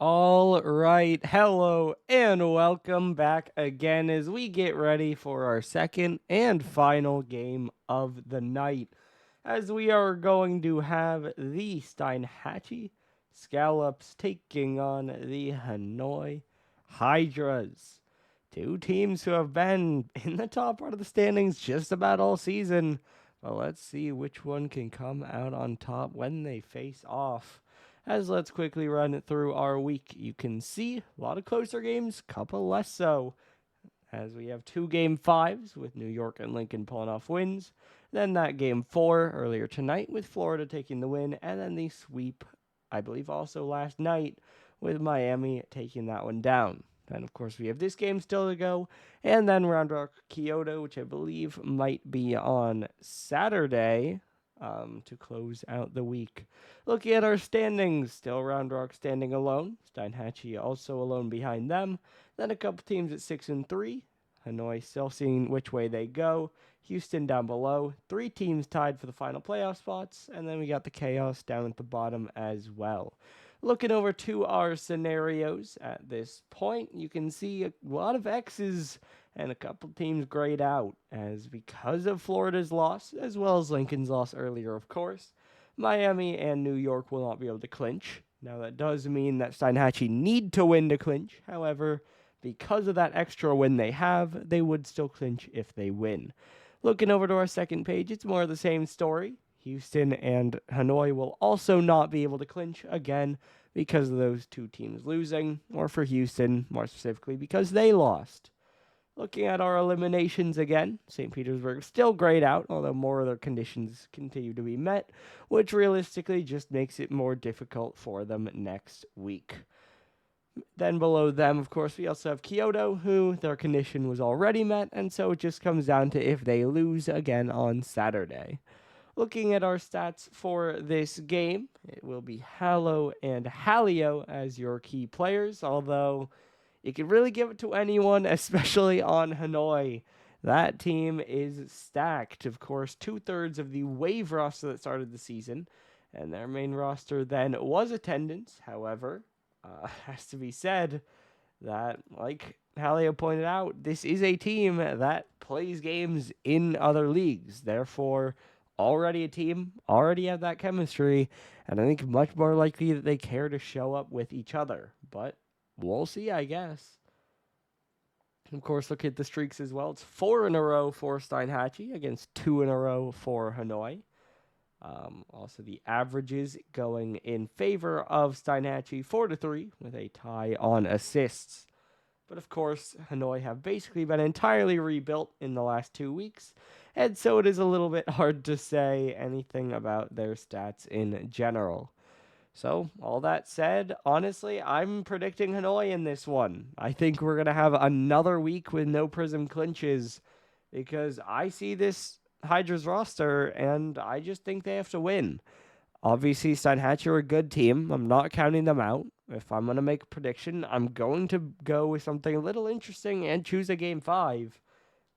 All right, hello and welcome back again as we get ready for our second and final game of the night. As we are going to have the Steinhatchee Scallops taking on the Hanoi Hydras. Two teams who have been in the top part of the standings just about all season. But let's see which one can come out on top when they face off. As let's quickly run through our week. You can see a lot of closer games, couple less so. As we have two game fives with New York and Lincoln pulling off wins. Then that game four earlier tonight with Florida taking the win. And then the sweep, I believe also last night, with Miami taking that one down. Then, of course, we have this game still to go. And then Round Rock Kyoto, which I believe might be on Saturday to close out the week. Looking at our standings, still Round Rock standing alone. Steinhatchee also alone behind them. Then a couple teams at 6 and 3. Hanoi still seeing which way they go. Houston down below. Three teams tied for the final playoff spots. And then we got the Chaos down at the bottom as well. Looking over to our scenarios at this point, you can see a lot of X's and a couple teams grayed out, as because of Florida's loss, as well as Lincoln's loss earlier, of course, Miami and New York will not be able to clinch. Now, that does mean that Steinhatchee need to win to clinch. However, because of that extra win they have, they would still clinch if they win. Looking over to our second page, it's more of the same story. Houston and Hanoi will also not be able to clinch again because of those two teams losing, or for Houston, more specifically, because they lost. Looking at our eliminations again, St. Petersburg still grayed out, although more of their conditions continue to be met, which realistically just makes it more difficult for them next week. Then below them, of course, we also have Kyoto, who their condition was already met, and so it just comes down to if they lose again on Saturday. Looking at our stats for this game, it will be Hallow and Halio as your key players, although you can really give it to anyone, especially on Hanoi. That team is stacked. Of course, 2/3 of the wave roster that started the season, and their main roster then was attendance. However, has to be said that, like Halio pointed out, this is a team that plays games in other leagues. Therefore, already a team, already have that chemistry, and I think much more likely that they care to show up with each other. But we'll see, I guess. Of course, look at the streaks as well. It's 4 in a row for Steinhatchee against 2 in a row for Hanoi. Also, the averages going in favor of Steinhatchee 4-3 with a tie on assists. But of course, Hanoi have basically been entirely rebuilt in the last 2 weeks, and so it is a little bit hard to say anything about their stats in general. So, all that said, honestly, I'm predicting Hanoi in this one. I think we're going to have another week with no Prism clinches because I see this Hydras roster and I just think they have to win. Obviously, Steinhatchee are a good team. I'm not counting them out. If I'm going to make a prediction, I'm going to go with something a little interesting and choose a game 5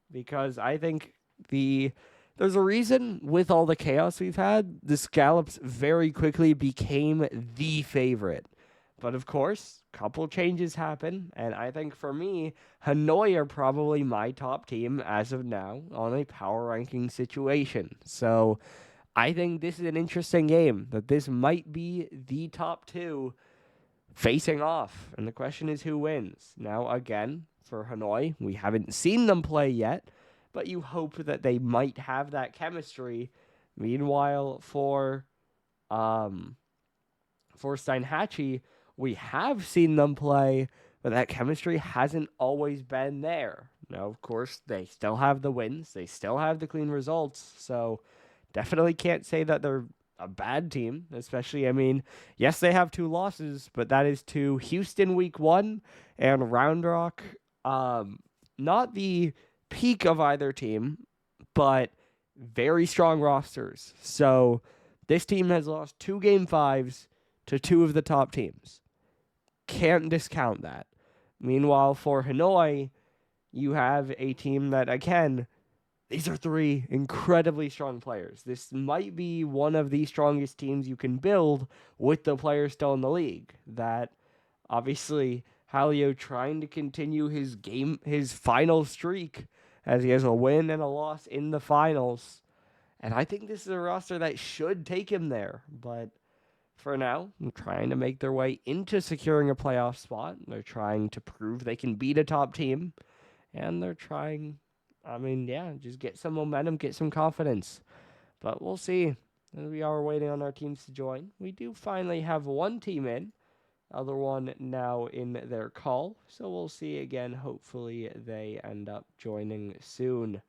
because I think there's a reason with all the chaos we've had, the Scallops very quickly became the favorite. But of course, a couple changes happen, and I think for me, Hanoi are probably my top team as of now on a power ranking situation. So I think this is an interesting game, that this might be the top two facing off. And the question is who wins. Now, again, for Hanoi, we haven't seen them play yet, but you hope that they might have that chemistry. Meanwhile, for Steinhatchee, we have seen them play, but that chemistry hasn't always been there. Now, of course, they still have the wins, they still have the clean results, so definitely can't say that they're a bad team, especially, I mean, yes, they have 2 losses, but that is to Houston week 1 and Round Rock. Not the peak of either team, but very strong rosters. So this team has lost 2 game 5s to 2 of the top teams. Can't discount that. Meanwhile, for Hanoi, you have a team that, again, these are 3 incredibly strong players. This might be one of the strongest teams you can build with the players still in the league. That Obviously, Halio trying to continue his final streak, as he has a win and a loss in the finals. And I think this is a roster that should take him there. But for now, they're trying to make their way into securing a playoff spot. They're trying to prove they can beat a top team. And they're trying, just get some momentum, get some confidence. But we'll see. We are waiting on our teams to join. We do finally have one team in. Other one now in their call. So we'll see again. Hopefully they end up joining soon.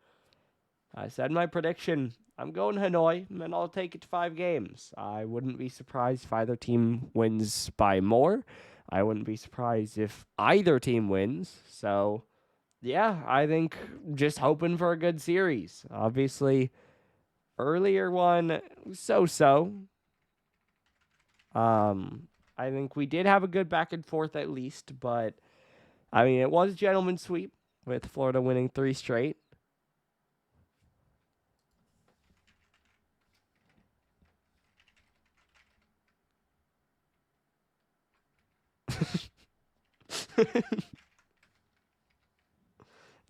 I said my prediction. I'm going Hanoi, and I'll take it to 5 games. I wouldn't be surprised if either team wins by more. I wouldn't be surprised if either team wins. So, yeah, I think just hoping for a good series. Obviously, earlier one, so-so. I think we did have a good back and forth at least, but, it was a gentleman's sweep with Florida winning 3 straight.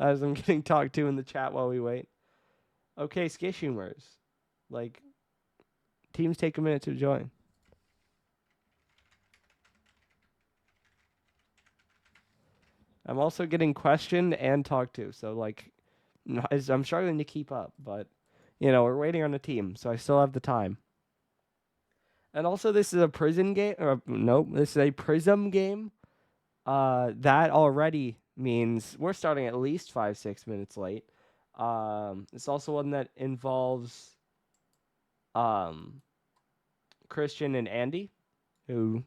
As I'm getting talked to in the chat while we wait. Okay, Skishumers. Teams take a minute to join. I'm also getting questioned and talked to, so I'm struggling to keep up, but we're waiting on a team, so I still have the time. And also, this is a Prism game. This is a Prism game. That already means we're starting at least 5-6 minutes late. It's also one that involves Christian and Andy, who,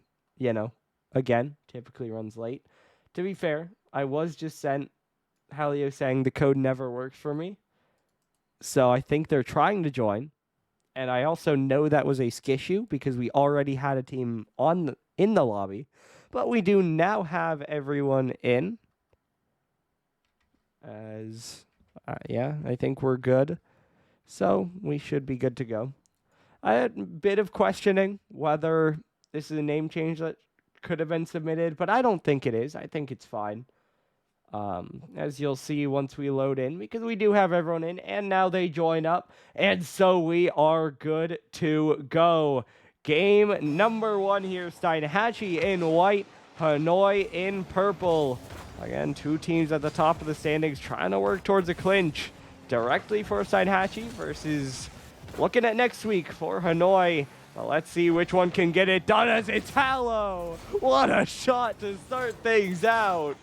again, typically runs late. To be fair, I was just sent Halio saying the code never works for me. So I think they're trying to join. And I also know that was a skissue because we already had a team in the lobby. But we do now have everyone in. I think we're good. So we should be good to go. I had a bit of questioning whether this is a name change that could have been submitted, but I don't think it is. I think it's fine. As you'll see once we load in, because we do have everyone in, and now they join up, and so we are good to go. Game number 1 here, Steinhatchee in white, Hanoi in purple. Again, 2 teams at the top of the standings trying to work towards a clinch directly for Steinhatchee versus looking at next week for Hanoi. Well, let's see which one can get it done as it's Hallow. What a shot to start things out.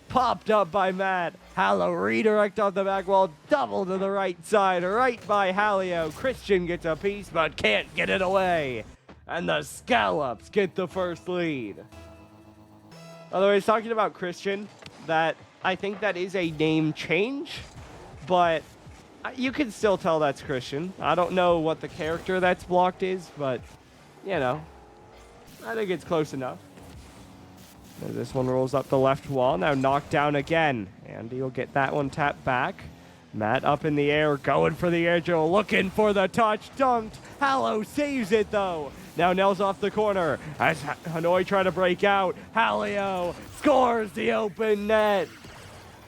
Popped up by Matt. Hallow redirect off the back wall, double to the right side, right by Halio. Christian gets a piece, but can't get it away. And the Scallops get the first lead. Otherwise, talking about Christian, that I think that is a name change, but you can still tell that's Christian. I don't know what the character that's blocked is, but, I think it's close enough. As this one rolls up the left wall, now knocked down again. Andy will get that one tapped back. Matt up in the air, going for the air drill, looking for the touch, dunked. Hallow saves it though. Now Nels off the corner as Hanoi try to break out. Halio scores the open net.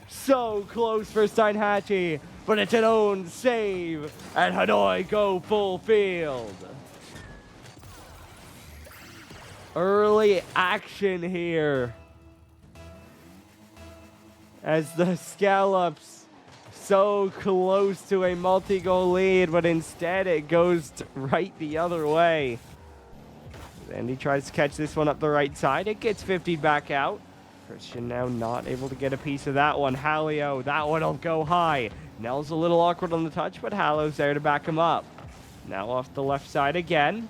So close for Steinhatchee, but it's an own save, and Hanoi go full field. Early action here as the Scallops so close to a multi-goal lead, but instead it goes right the other way. Andy tries to catch this one up the right side. It gets 50'd back out. Christian now not able to get a piece of that one. Halio, that one will go high. Nell's a little awkward on the touch, but Hallow's there to back him up. Now off the left side again.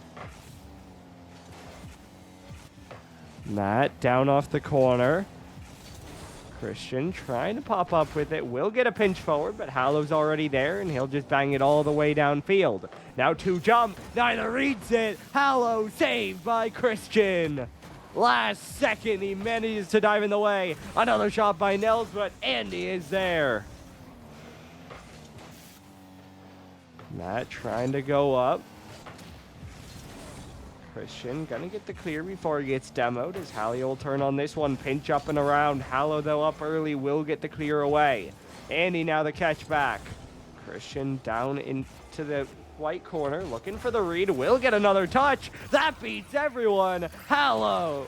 Matt down off the corner. Christian trying to pop up with it. Will get a pinch forward, but Hallow's already there, and he'll just bang it all the way downfield. Now 2 jump. Neither reads it. Hallow saved by Christian. Last second, he manages to dive in the way. Another shot by Nels, but Andy is there. Matt trying to go up. Christian gonna get the clear before he gets demoed as Halio will turn on this one. Pinch up and around. Hallow, though, up early, will get the clear away. Andy now the catch back. Christian down into the white corner, looking for the read. Will get another touch. That beats everyone. Halio.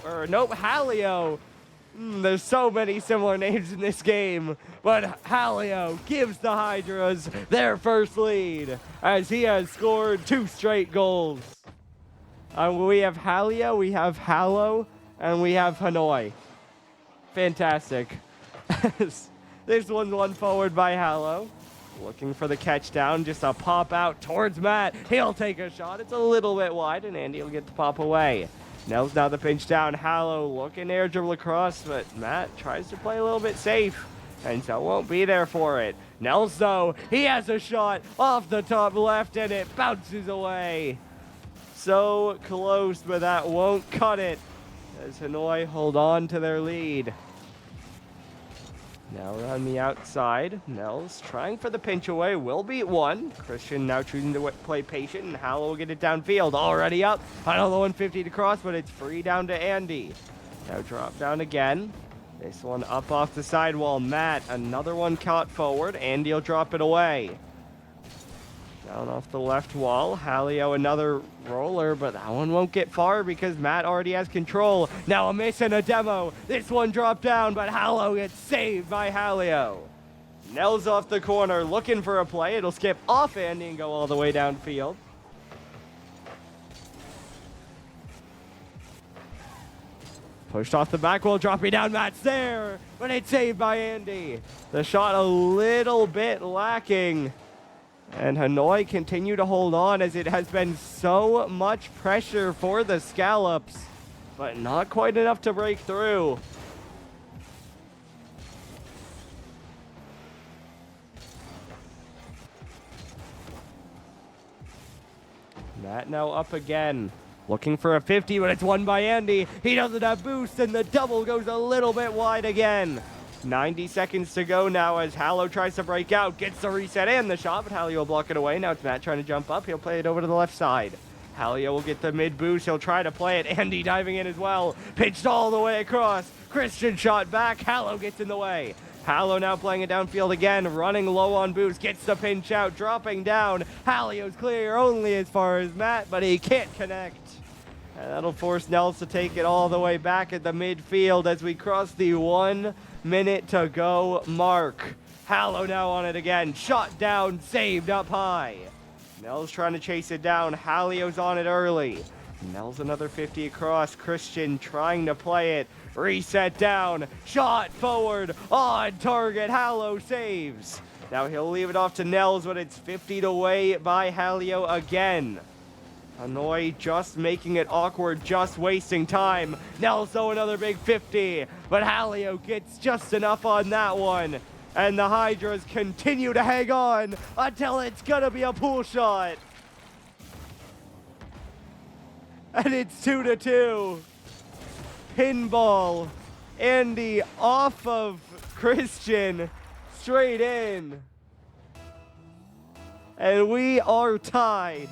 There's so many similar names in this game, but Halio gives the Hydras their first lead as he has scored 2 straight goals. We have Halio, we have Hallow, and we have Hanoi. Fantastic. This one's one forward by Hallow. Looking for the catch down, just a pop out towards Matt. He'll take a shot. It's a little bit wide, and Andy will get the pop away. Nels now the pinch down. Hallow looking air dribble across, but Matt tries to play a little bit safe, and so won't be there for it. Nels, though, he has a shot off the top left, and it bounces away. So close, but that won't cut it as Hanoi hold on to their lead. Now around the outside, Nels trying for the pinch away, will beat one. Christian now choosing to play patient, and Hallow will get it downfield. Already up, another 150 to cross, but it's free down to Andy. Now drop down again. This one up off the sidewall. Matt, another one caught forward. Andy will drop it away. Down off the left wall, Halio another roller, but that one won't get far because Matt already has control. Now a miss and a demo. This one dropped down, but Halio gets saved by Halio. Nels off the corner, looking for a play. It'll skip off Andy and go all the way downfield. Pushed off the back wall, dropping down. Matt's there, but it's saved by Andy. The shot a little bit lacking. And Hanoi continue to hold on as it has been so much pressure for the Scallops, but not quite enough to break through. Matt now up again, looking for a 50, but it's won by Andy. He doesn't have boost, and the double goes a little bit wide again. 90 seconds to go now as Hallow tries to break out, gets the reset and the shot, but Halio will block it away. Now it's Matt trying to jump up. He'll play it over to the left side. Halio will get the mid boost. He'll try to play it. Andy diving in as well. Pitched all the way across. Christian shot back. Hallow gets in the way. Hallow now playing it downfield again, running low on boost, gets the pinch out, dropping down. Halio's clear only as far as Matt, but he can't connect. And that'll force Nels to take it all the way back at the midfield as we cross the 1 minute to go mark. Hallow now on it again. Shot down, saved up high. Nels trying to chase it down. Halio's on it early. Nels another 50 across. Christian trying to play it. Reset down. Shot forward. On target. Hallow saves. Now he'll leave it off to Nels, but it's 50'd away by Halio again. Hanoi just making it awkward, just wasting time. Nels, though, another big 50, but Halio gets just enough on that one. And the Hydras continue to hang on until it's gonna be a pool shot. And it's 2-2. Pinball. Andy off of Christian, straight in. And we are tied.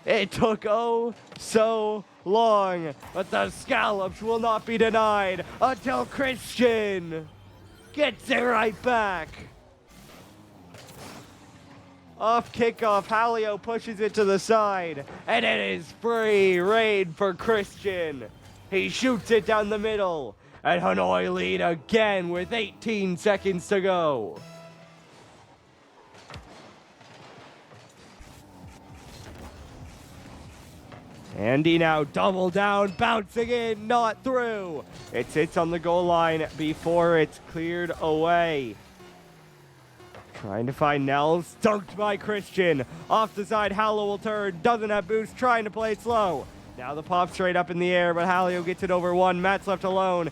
It took so long, but the Scallops will not be denied until Christian gets it right back. Off kickoff, Halio pushes it to the side, and it is free reign for Christian. He shoots it down the middle, and Hanoi lead again with 18 seconds to go. Andy now double down, bouncing in, not through. It sits on the goal line before it's cleared away. Trying to find Nels, dunked by Christian. Off the side, Hallow will turn, doesn't have boost, trying to play it slow. Now the pop straight up in the air, but Halio gets it over one. Matt's left alone.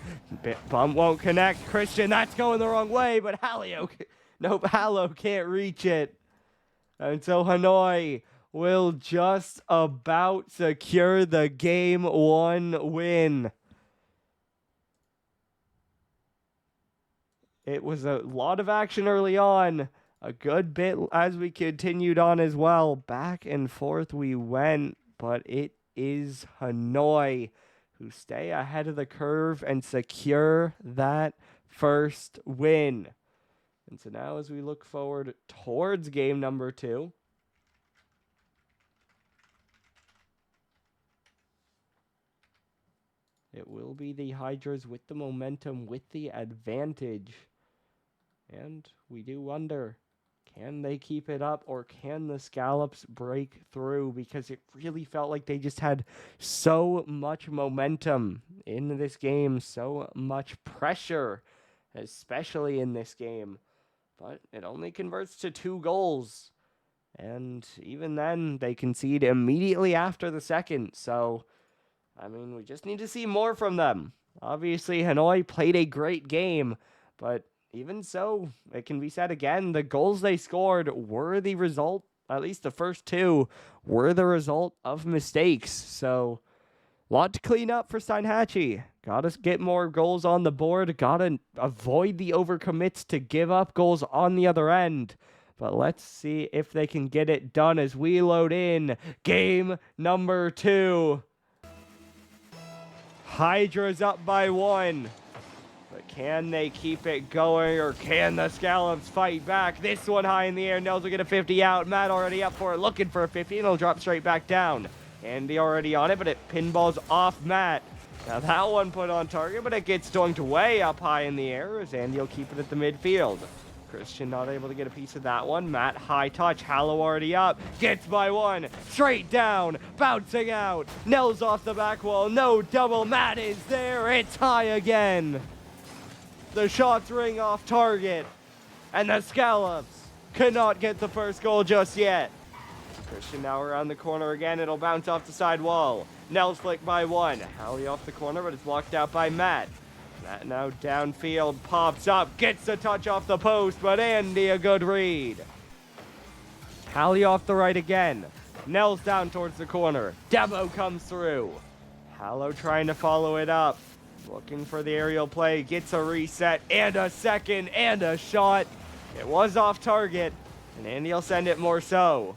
Bump won't connect. Christian, that's going the wrong way, but Halio can't reach it. And so Hanoi will just about secure the Game 1 win. It was a lot of action early on, a good bit as we continued on as well. Back and forth we went, but it is Hanoi, who stay ahead of the curve and secure that first win. And so now as we look forward towards game number 2, it will be the Hydras with the momentum, with the advantage. And we do wonder, can they keep it up, or can the Scallops break through? Because it really felt like they just had so much momentum in this game, so much pressure, especially in this game. But it only converts to 2 goals. And even then, they concede immediately after the second. So, I mean, we just need to see more from them. Obviously, Hanoi played a great game, but even so, it can be said again, the goals they scored were the result, at least the first 2, were the result of mistakes. So, a lot to clean up for Steinhatchee. Gotta get more goals on the board. Gotta avoid the overcommits to give up goals on the other end. But let's see if they can get it done as we load in game number 2. Hydras up by 1. But can they keep it going, or can the Scallops fight back? This one high in the air. Nels will get a 50 out. Matt already up for it, looking for a 50, and it'll drop straight back down. Andy already on it, but it pinballs off Matt. Now that one put on target, but it gets dunked way up high in the air as Andy will keep it at the midfield. Christian not able to get a piece of that one. Matt high touch. Hallow already up. Gets by 1. Straight down. Bouncing out. Nels off the back wall. No double. Matt is there. It's high again. The shots ring off target. And the Scallops cannot get the first goal just yet. Christian now around the corner again. It'll bounce off the side wall. Nels flick by 1. Hallie off the corner, but it's blocked out by Matt. Matt now downfield, pops up, gets the touch off the post, but Andy a good read. Hallie off the right again. Nels down towards the corner. Debo comes through. Hallow trying to follow it up. Looking for the aerial play. Gets a reset and a second and a shot. It was off target, and Andy will send it more so.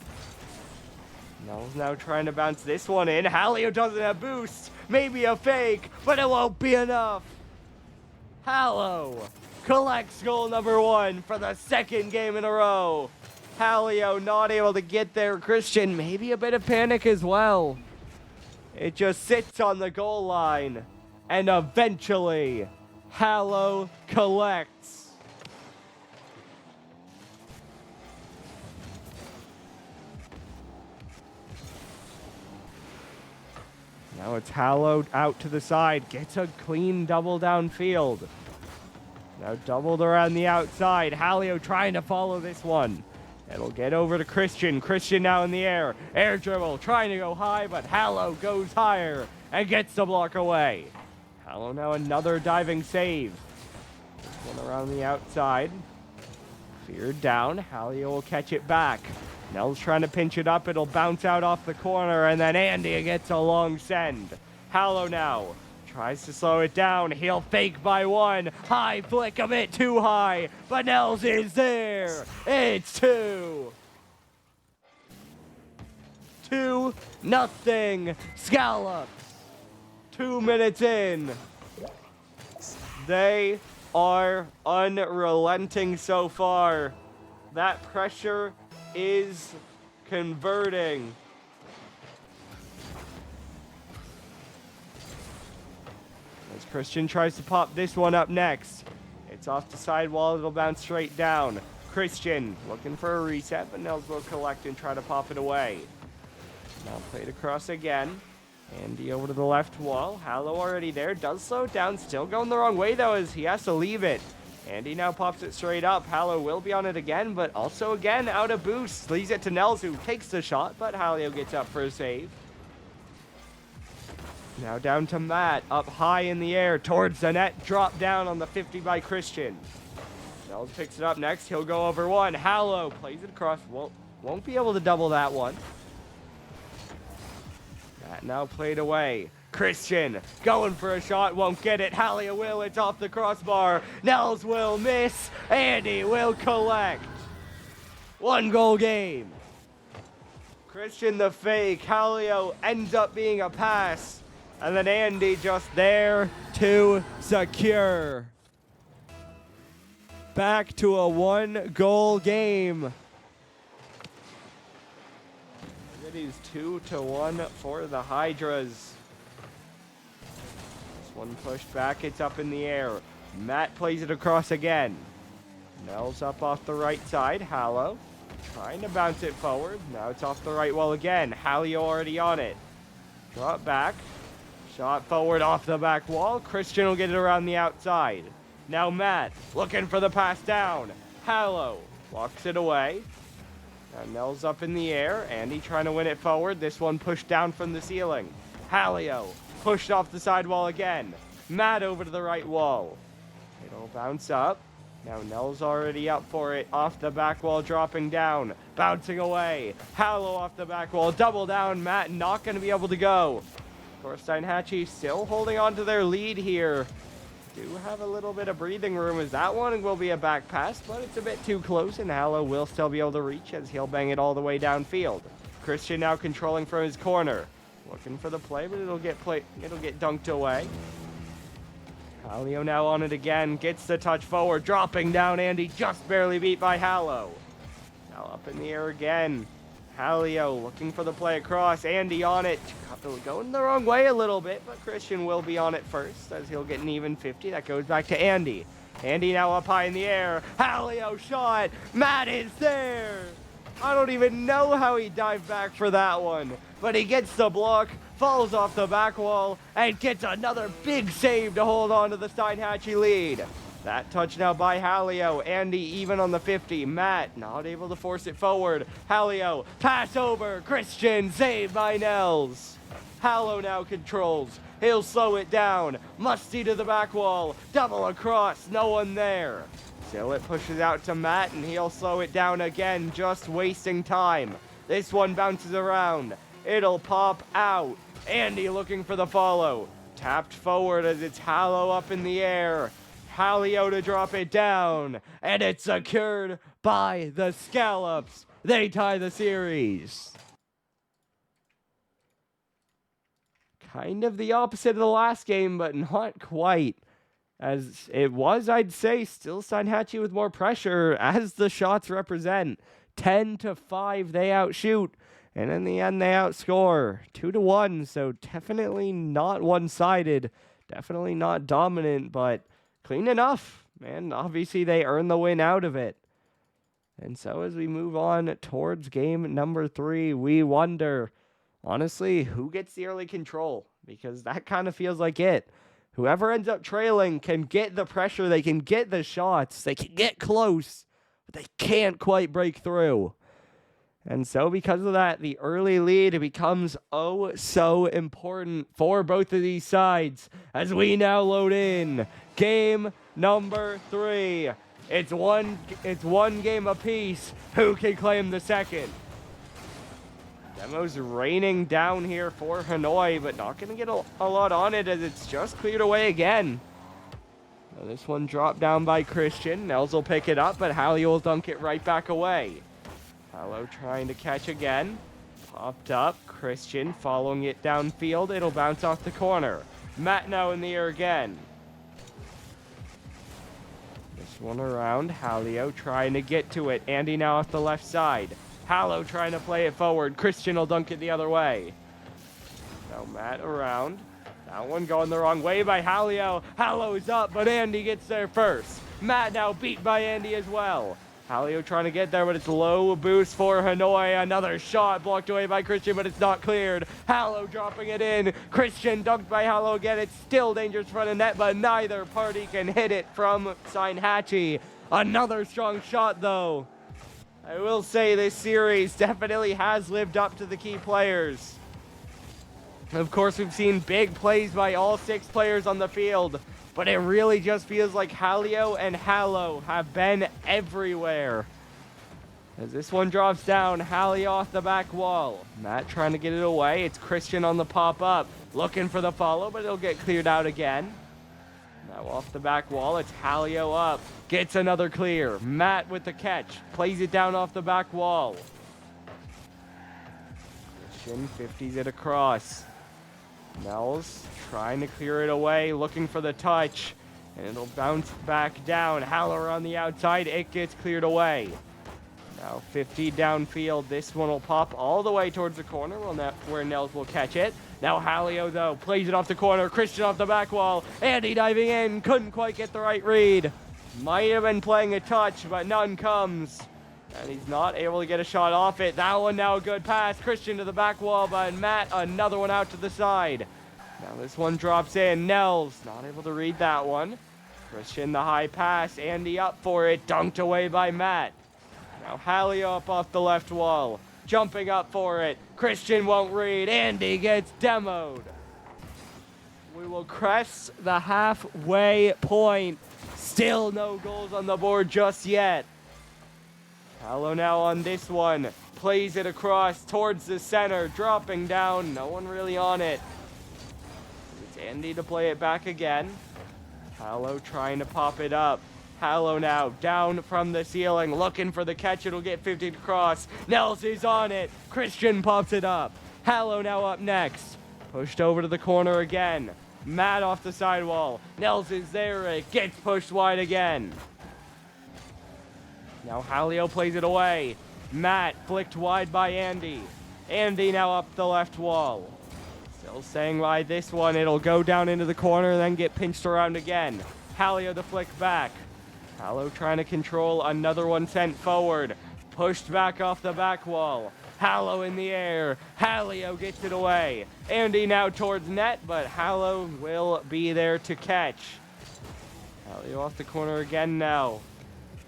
Nels now trying to bounce this one in. Hallie doesn't have boost. Maybe a fake, but it won't be enough. Hallow collects goal number 1 for the second game in a row. Hallio not able to get there. Christian, maybe a bit of panic as well. It just sits on the goal line. And eventually, Hallow collects. Now it's Hallow out to the side. Gets a clean double downfield. Now doubled around the outside. Hallio trying to follow this one. It'll get over to Christian. Christian now in the air. Air dribble trying to go high, but Hallow goes higher and gets the block away. Hallow now another diving save. This one around the outside. Feared down. Hallio will catch it back. Nels trying to pinch it up. It'll bounce out off the corner, and then Andy gets a long send. Hallow now tries to slow it down. He'll fake by 1. High flick a bit too high, but Nels is there. It's 2. 2-0 Scallops. 2 minutes in. They are unrelenting so far. That pressure is converting. As Christian tries to pop this one up next. It's off the sidewall. It'll bounce straight down. Christian looking for a reset, but Nels will collect and try to pop it away. Now played across again. Andy over to the left wall. Hallow already there. Does slow it down. Still going the wrong way, though, as he has to leave it. Andy now pops it straight up. Hallow will be on it again, but also again out of boost. Leaves it to Nels, who takes the shot, but Hallio gets up for a save. Now down to Matt. Up high in the air towards the net. Drop down on the 50 by Christian. Nels picks it up next. He'll go over 1. Hallow plays it across. Won't be able to double that one. That now played away. Christian going for a shot, won't get it. Hallia will, it's off the crossbar. Nels will miss. Andy will collect. 1 goal game. Christian the fake. Halio ends up being a pass. And then Andy just there to secure. Back to a 1-goal game. It is 2-1 for the Hydras. This one pushed back, it's up in the air. Matt plays it across again. Nels up off the right side. Hallow trying to bounce it forward. Now it's off the right wall again. Halio already on it. Drop back. Shot forward off the back wall. Christian will get it around the outside. Now Matt looking for the pass down. Hallow walks it away. Now Nels up in the air. Andy trying to win it forward. This one pushed down from the ceiling. Halio pushed off the sidewall again. Matt over to the right wall. It'll bounce up. Now Nels already up for it. Off the back wall, dropping down. Bouncing away. Hallow off the back wall. Double down. Matt not going to be able to go. Of course, Steinhatchee still holding on to their lead here. Do have a little bit of breathing room as that one will be a back pass, but it's a bit too close, and Hallow will still be able to reach as he'll bang it all the way downfield. Christian now controlling from his corner. Looking for the play, but it'll get dunked away. Halio now on it again, gets the touch forward, dropping down. Andy just barely beat by Hallow. Now up in the air again. Halio looking for the play across. Andy on it. Going the wrong way a little bit, but Christian will be on it first as he'll get an even 50. That goes back to Andy. Andy now up high in the air. Halio shot. Matt is there. I don't even know how he dived back for that one, but he gets the block, falls off the back wall, and gets another big save to hold on to the Steinhatchee lead. That touch now by Halio. Andy even on the 50. Matt not able to force it forward. Halio, pass over. Christian, save by Nels. Hallow now controls. He'll slow it down. Musty to the back wall. Double across. No one there. Still it pushes out to Matt, and he'll slow it down again, just wasting time. This one bounces around. It'll pop out. Andy looking for the follow. Tapped forward as it's Hallow up in the air. Halio to drop it down, and it's secured by the Scallops. They tie the series. Kind of the opposite of the last game, but not quite. As it was, I'd say, still Steinhatchee with more pressure, as the shots represent. 10-5, they outshoot. And in the end, they outscore 2-1. So definitely not one-sided. Definitely not dominant, but clean enough. Man, obviously they earned the win out of it. And so as we move on towards game number 3, we wonder, honestly, who gets the early control? Because that kind of feels like it. Whoever ends up trailing can get the pressure, they can get the shots, they can get close, but they can't quite break through. And so because of that, the early lead becomes oh so important for both of these sides as we now load in game number 3. It's one game apiece. Who can claim the second? Demo's raining down here for Hanoi, but not going to get a lot on it as it's just cleared away again. Now this one dropped down by Christian. Nels will pick it up, but Hallie will dunk it right back away. Hallow trying to catch again. Popped up. Christian following it downfield. It'll bounce off the corner. Matt now in the air again. This one around. Halio trying to get to it. Andy now off the left side. Hallow trying to play it forward. Christian will dunk it the other way. Now Matt around. That one going the wrong way by Halio. Hallow's up, but Andy gets there first. Matt now beat by Andy as well. Halio trying to get there, but it's low boost for Hanoi. Another shot blocked away by Christian, but it's not cleared. Hallow dropping it in. Christian dunked by Hallow again. It's still dangerous front of net, but neither party can hit it from Steinhatchee. Another strong shot, though. I will say this series definitely has lived up to the key players. Of course, we've seen big plays by all 6 players on the field, but it really just feels like Halio and Hallow have been everywhere. As this one drops down, Hallie off the back wall. Matt trying to get it away. It's Christian on the pop-up, looking for the follow, but it'll get cleared out again. Now off the back wall, it's Halio up. Gets another clear. Matt with the catch. Plays it down off the back wall. Christian 50s it across. Nels trying to clear it away, looking for the touch. And it'll bounce back down. Haller on the outside. It gets cleared away. Now 50 downfield. This one will pop all the way towards the corner where Nels will catch it. Now Halio, though, plays it off the corner. Christian off the back wall. Andy diving in. Couldn't quite get the right read. Might have been playing a touch, but none comes. And he's not able to get a shot off it. That one now a good pass. Christian to the back wall, but Matt, another one out to the side. Now this one drops in. Nels not able to read that one. Christian the high pass. Andy up for it. Dunked away by Matt. Now Halio up off the left wall. Jumping up for it. Christian won't read. Andy gets demoed. We will crest the halfway point. Still no goals on the board just yet. Hallo now on this one. Plays it across towards the center. Dropping down. No one really on it. It's Andy to play it back again. Hallo trying to pop it up. Hallo now down from the ceiling. Looking for the catch. It'll get 50 across. Nels is on it. Christian pops it up. Hallo now up next. Pushed over to the corner again. Matt off the sidewall. Nels is there. It gets pushed wide again. Now Halio plays it away. Matt flicked wide by Andy. Andy now up the left wall. Still staying by this one. It'll go down into the corner and then get pinched around again. Halio the flick back. Hallo trying to control another one sent forward. Pushed back off the back wall. Hallo in the air. Halio gets it away. Andy now towards net, but Hallo will be there to catch. Halio off the corner again now.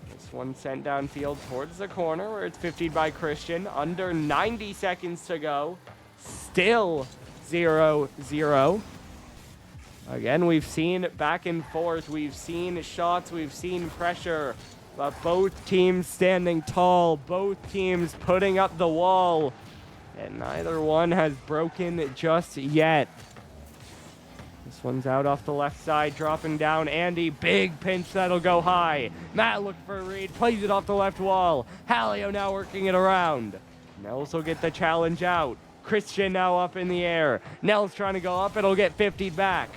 This one sent downfield towards the corner where it's 50'd by Christian. Under 90 seconds to go. Still 0-0. Again, we've seen back and forth. We've seen shots. We've seen pressure. But both teams standing tall, both teams putting up the wall, and neither one has broken just yet. This one's out off the left side, dropping down. Andy, big pinch that'll go high. Matt looking for a read, plays it off the left wall. Halio now working it around. Nels will get the challenge out. Christian now up in the air. Nels trying to go up, it'll get 50 back.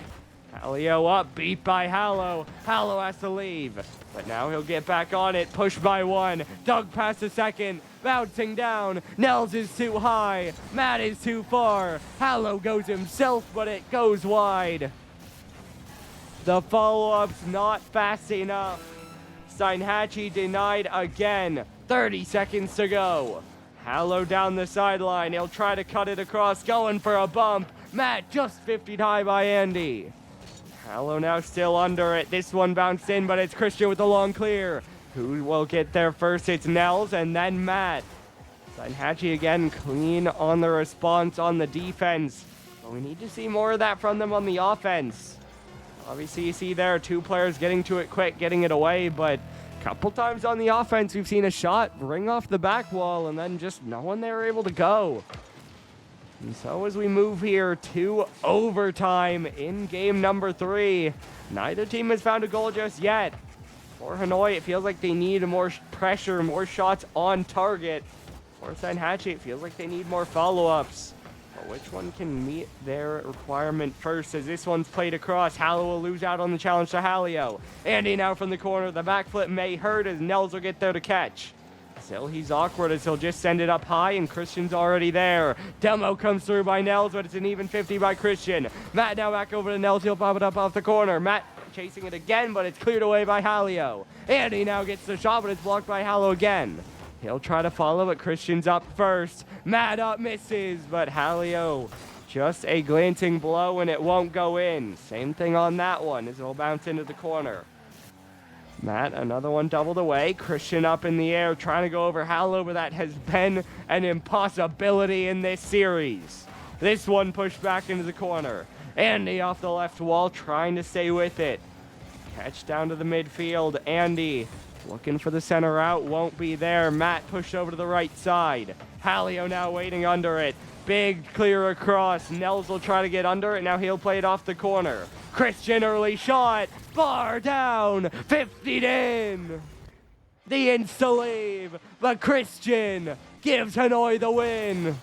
Halio up, beat by Hallo. Hallo has to leave. But now he'll get back on it, pushed by one. Dug past the second, bouncing down. Nels is too high. Matt is too far. Hallo goes himself, but it goes wide. The follow-up's not fast enough. Steinhatchee denied again. 30 seconds to go. Hallo down the sideline. He'll try to cut it across, going for a bump. Matt just 50'd high by Andy. Hallo now still under it. This one bounced in, but it's Christian with the long clear. Who will get there first? It's Nels and then Matt. Steinhatchee again clean on the response on the defense. But we need to see more of that from them on the offense. Obviously, you see there two players getting to it quick, getting it away, but a couple times on the offense, we've seen a shot ring off the back wall and then just no one they were able to go. And so as we move here to overtime in game number 3, neither team has found a goal just yet. For Hanoi, it feels like they need more pressure, more shots on target. For Steinhatchee, it feels like they need more follow-ups. But which one can meet their requirement first? As this one's played across, Hallo will lose out on the challenge to Halio. Andy now from the corner. The backflip may hurt as Nels will get there to catch. Still, he's awkward as he'll just send it up high, and Christian's already there. Demo comes through by Nels, but it's an even 50 by Christian. Matt now back over to Nels. He'll pop it up off the corner. Matt chasing it again, but it's cleared away by Halio. Andy now gets the shot, but it's blocked by Hallo again. He'll try to follow, but Christian's up first. Matt up misses, but Halio just a glancing blow, and it won't go in. Same thing on that one as it'll bounce into the corner. Matt, another one doubled away. Christian up in the air, trying to go over Hallo, but that has been an impossibility in this series. This one pushed back into the corner. Andy off the left wall, trying to stay with it. Catch down to the midfield. Andy looking for the center out, won't be there. Matt pushed over to the right side. Halio now waiting under it. Big clear across. Nels will try to get under it. Now he'll play it off the corner. Christian early shot. Bar down. 50'd in. The insta-leave. But Christian gives Hanoi the win.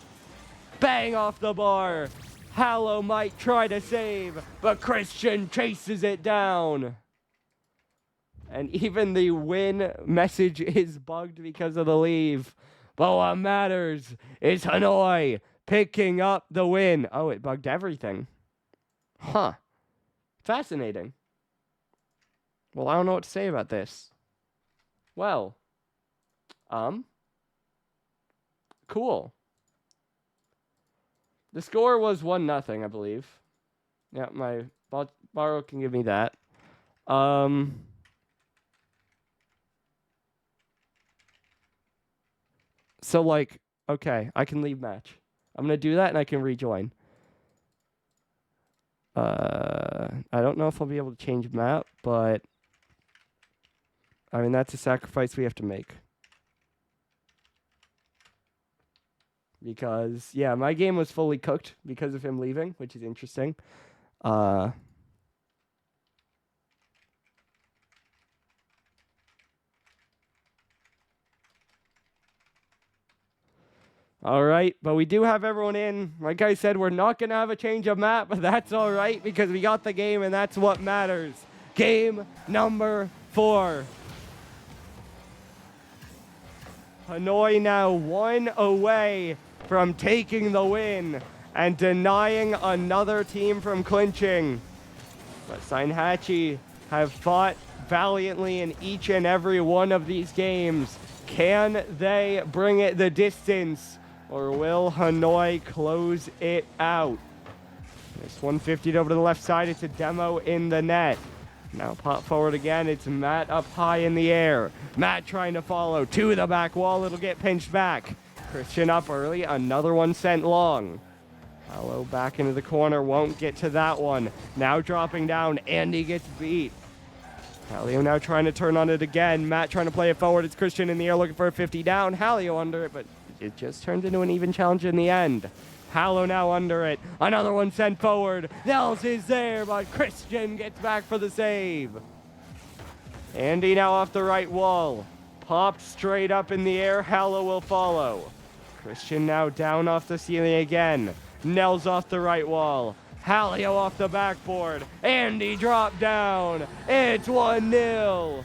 Bang off the bar. Hallow might try to save, but Christian chases it down. And even the win message is bugged because of the leave. But what matters is Hanoi picking up the win. Oh, it bugged everything. Huh. Fascinating. Well, I don't know what to say about this. Well, cool. The score was 1-0, I believe. Yeah, my borrow can give me that. So, like, okay, I can leave match. I'm going to do that, and I can rejoin. I don't know if I'll be able to change map, but I mean, that's a sacrifice we have to make. Because, yeah, my game was fully cooked because of him leaving, which is interesting. All right, but we do have everyone in. Like I said, we're not going to have a change of map, but that's all right because we got the game, and that's what matters. Game number 4. Hanoi now 1 away from taking the win and denying another team from clinching. But Steinhatchee have fought valiantly in each and every one of these games. Can they bring it the distance, or will Hanoi close it out? This 150 over to the left side. It's a demo in the net. Now pop forward again. It's Matt up high in the air. Matt trying to follow to the back wall. It'll get pinched back. Christian up early. Another one sent long. Hallow back into the corner. Won't get to that one. Now dropping down. Andy gets beat. Hallow now trying to turn on it again. Matt trying to play it forward. It's Christian in the air looking for a 50 down. Hallow under it, but it just turns into an even challenge in the end. Hallow now under it. Another one sent forward. Nels is there, but Christian gets back for the save. Andy now off the right wall. Popped straight up in the air. Hallow will follow. Christian now down off the ceiling again. Nels off the right wall. Hallow off the backboard. Andy dropped down. It's 1-0.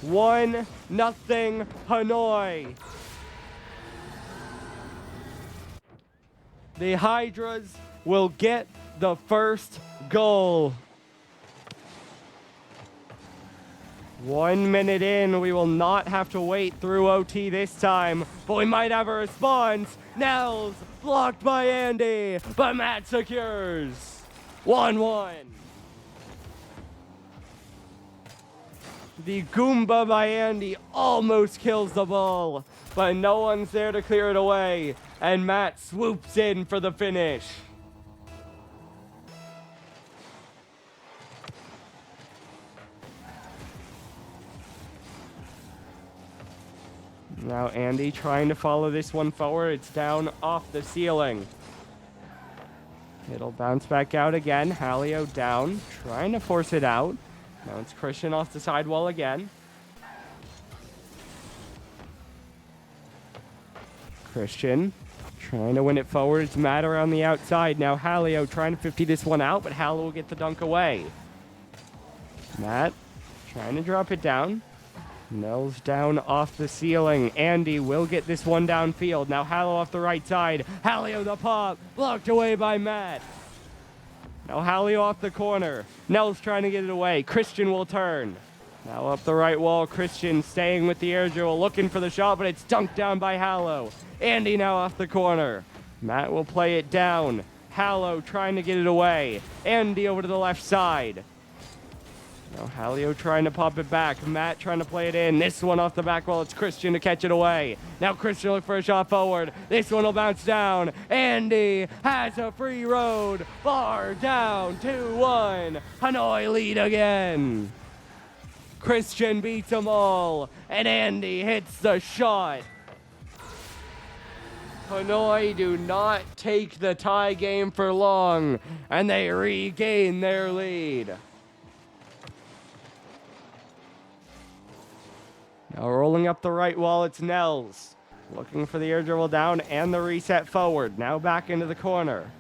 1-0 Hanoi. The Hydras will get the first goal. 1 minute in, we will not have to wait through OT this time, but we might have a response. Nels blocked by Andy, but Matt secures. 1-1. The Goomba by Andy almost kills the ball, but no one's there to clear it away, and Matt swoops in for the finish. Now Andy trying to follow this one forward. It's down off the ceiling. It'll bounce back out again. Hallow down, trying to force it out. Now it's Christian off the sidewall again. Christian trying to win it forward. It's Matt around the outside. Now Hallow trying to 50 this one out, but Hallow will get the dunk away. Matt trying to drop it down. Nels down off the ceiling. Andy will get this one downfield. Now Hallow off the right side. Hallow the pop. Blocked away by Matt. Now Hallow off the corner. Nels trying to get it away. Christian will turn. Now up the right wall. Christian staying with the air dribble. Looking for the shot, but it's dunked down by Hallow. Andy now off the corner. Matt will play it down. Hallow trying to get it away. Andy over to the left side. Now Hallow trying to pop it back. Matt trying to play it in. This one off the back wall. It's Christian to catch it away. Now Christian look for a shot forward. This one will bounce down. Andy has a free road. Bar down. 2-1. Hanoi lead again. Christian beats them all. And Andy hits the shot. Hanoi do not take the tie game for long. And they regain their lead. Now rolling up the right wall, it's Nels. Looking for the air dribble down and the reset forward. Now back into the corner.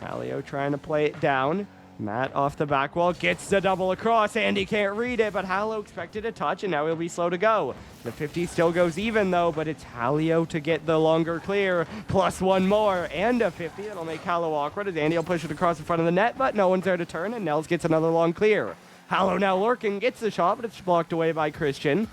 Halio trying to play it down. Matt off the back wall, gets the double across. Andy can't read it, but Halio expected a touch, and now he'll be slow to go. The 50 still goes even, though, but it's Halio to get the longer clear. Plus one more, and a 50. That'll make Halio awkward, as Andy will push it across the front of the net, but no one's there to turn, and Nels gets another long clear. Halio now lurking, gets the shot, but it's blocked away by Christian.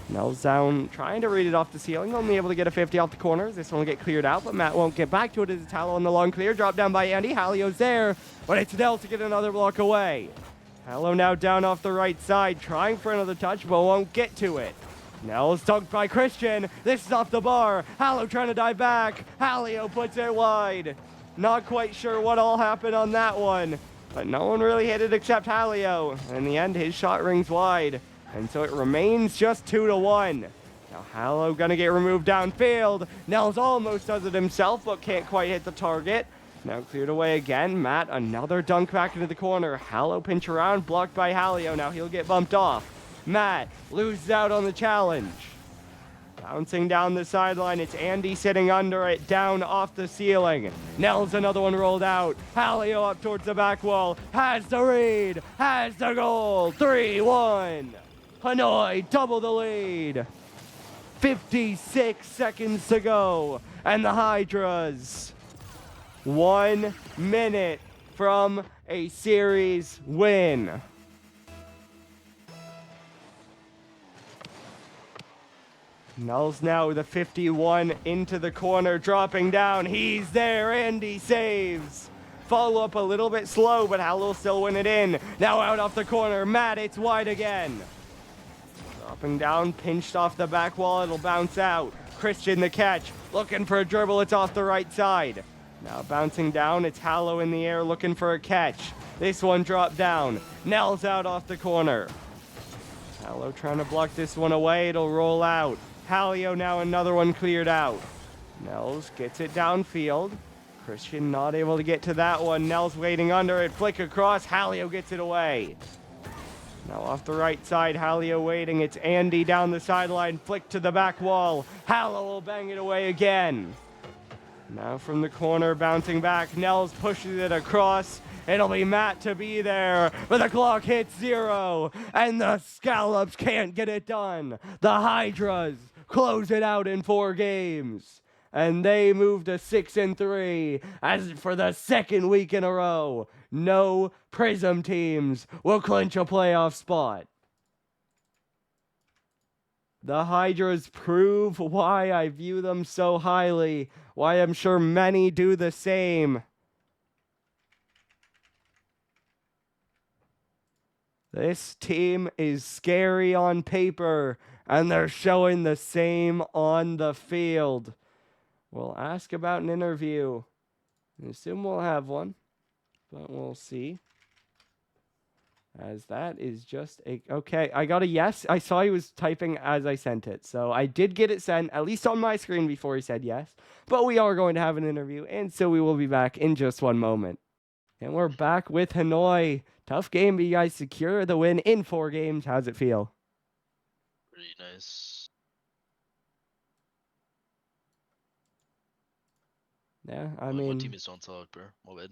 Nels down, trying to read it off the ceiling, only able to get a 50 off the corners. This one will get cleared out, but Matt won't get back to it as it's Halio on the long clear. Drop down by Andy. Halio's there, but it's Nels to get another block away. Halio now down off the right side, trying for another touch, but won't get to it. Nels dunked by Christian. This is off the bar. Halio trying to dive back. Halio puts it wide. Not quite sure what all happened on that one, but no one really hit it except Halio. In the end, his shot rings wide. And so it remains just 2-1. Now Halio gonna get removed downfield. Nels almost does it himself, but can't quite hit the target. Now cleared away again. Matt, another dunk back into the corner. Halio pinch around, blocked by Halio. Now he'll get bumped off. Matt loses out on the challenge. Bouncing down the sideline, it's Andy sitting under it, down off the ceiling. Nels another one rolled out. Halio up towards the back wall. Has the read, has the goal. 3-1. Hanoi double the lead. 56 seconds to go. And the Hydras 1 minute from a series win. Nels now with a 51 into the corner, dropping down. He's there. Andy saves. Follow up a little bit slow, but Halio will still win it in. Now out off the corner. Matt, it's wide again. Dropping down, pinched off the back wall, it'll bounce out. Christian the catch, looking for a dribble, it's off the right side. Now bouncing down, it's Halio in the air looking for a catch. This one dropped down. Nels out off the corner. Halio trying to block this one away, it'll roll out. Halio now another one cleared out. Nels gets it downfield. Christian not able to get to that one. Nels waiting under it, flick across, Halio gets it away. Now off the right side, Halio waiting. It's Andy down the sideline, flick to the back wall. Halio will bang it away again. Now from the corner, bouncing back, Nels pushes it across. It'll be Matt to be there, but the clock hits 0, and the Scallops can't get it done. The Hydras close it out in 4 games. And they move to 6-3 as for the second week in a row. No Prism teams will clinch a playoff spot. The Hydras prove why I view them so highly, why I'm sure many do the same. This team is scary on paper, and they're showing the same on the field. We'll ask about an interview. I assume we'll have one, but we'll see. As that is just a... Okay, I got a yes. I saw he was typing as I sent it. So I did get it sent, at least on my screen before he said yes. But we are going to have an interview, and so we will be back in just one moment. And we're back with Hanoi. Tough game, but you guys secure the win in 4 games. How's it feel? Pretty nice. Yeah, I Like, mean... What teammates don't talk, bro. My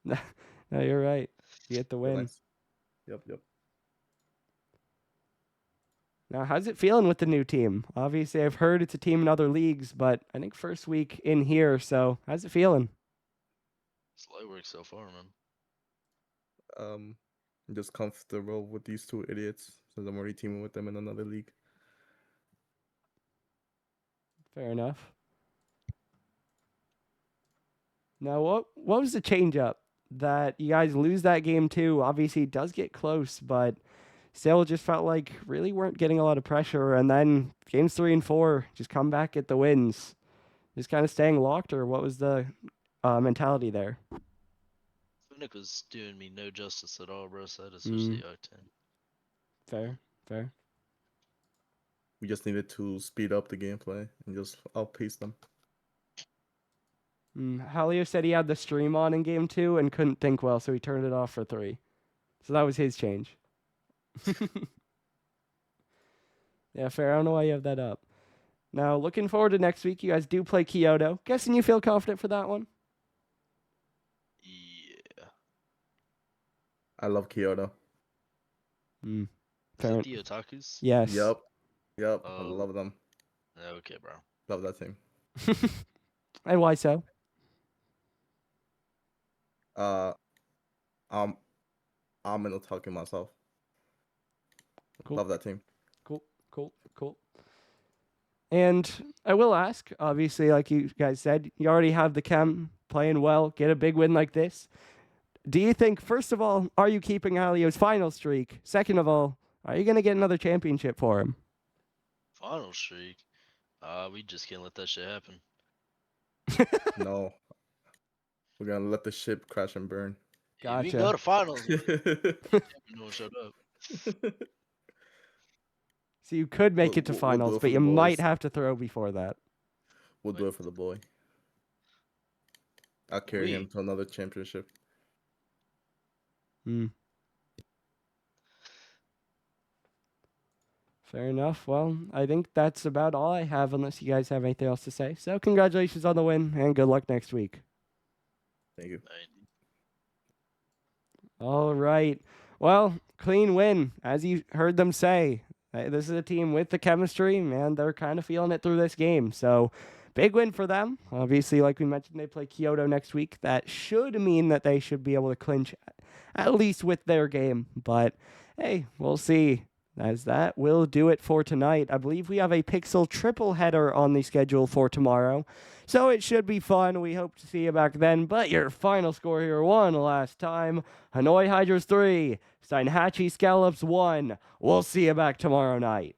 bad. No, you're right. You get the win. Nice. Yep. Now, how's it feeling with the new team? Obviously, I've heard it's a team in other leagues, but I think first week in here, so how's it feeling? It's light work so far, man. I'm just comfortable with these 2 idiots since I'm already teaming with them in another league. Fair enough. Now, what was the change up that you guys lose that game too? Obviously, it does get close, but still just felt like really weren't getting a lot of pressure. And then games 3 and 4, just come back at the wins. Just kind of staying locked, or what was the mentality there? Finnick was doing me no justice at all, bro. So especially Octane. Fair. We just needed to speed up the gameplay and just outpace them. Halio said he had the stream on in game 2 and couldn't think well, so he turned it off for 3. So that was his change. Yeah, fair. I don't know why you have that up. Now, looking forward to next week. You guys do play Kyoto. Guessing you feel confident for that one? Yeah. I love Kyoto. Is Fair. it the Otakus? Yes. Yep. I Oh. love them. Okay, bro. Love that team. And why so? I'm an otaku myself. Cool. Love that team. Cool. And I will ask, obviously, like you guys said, you already have the Chem playing well, get a big win like this. Do you think, first of all, are you keeping Alio's final streak? Second of all, are you going to get another championship for him? Final streak? We just can't let that shit happen. No. We're gonna let the ship crash and burn. Yeah, we Gotcha. can go to finals. But no one showed up. So you could make it to We'll do finals, it but for you the might boys. have to throw before that. We'll do it for the boy. I'll carry him to another championship. Fair enough. Well, I think that's about all I have, unless you guys have anything else to say. So congratulations on the win, and good luck next week. Thank you. All right. Well, clean win, as you heard them say. This is a team with the chemistry, man. They're kind of feeling it through this game. So, big win for them. Obviously, like we mentioned, they play Kyoto next week. That should mean that they should be able to clinch at least with their game. But, hey, we'll see. As that will do it for tonight. I believe we have a Pixel triple header on the schedule for tomorrow. So it should be fun. We hope to see you back then. But your final score here one last time. Hanoi Hydras 3, Steinhatchee Scallops 1. We'll see you back tomorrow night.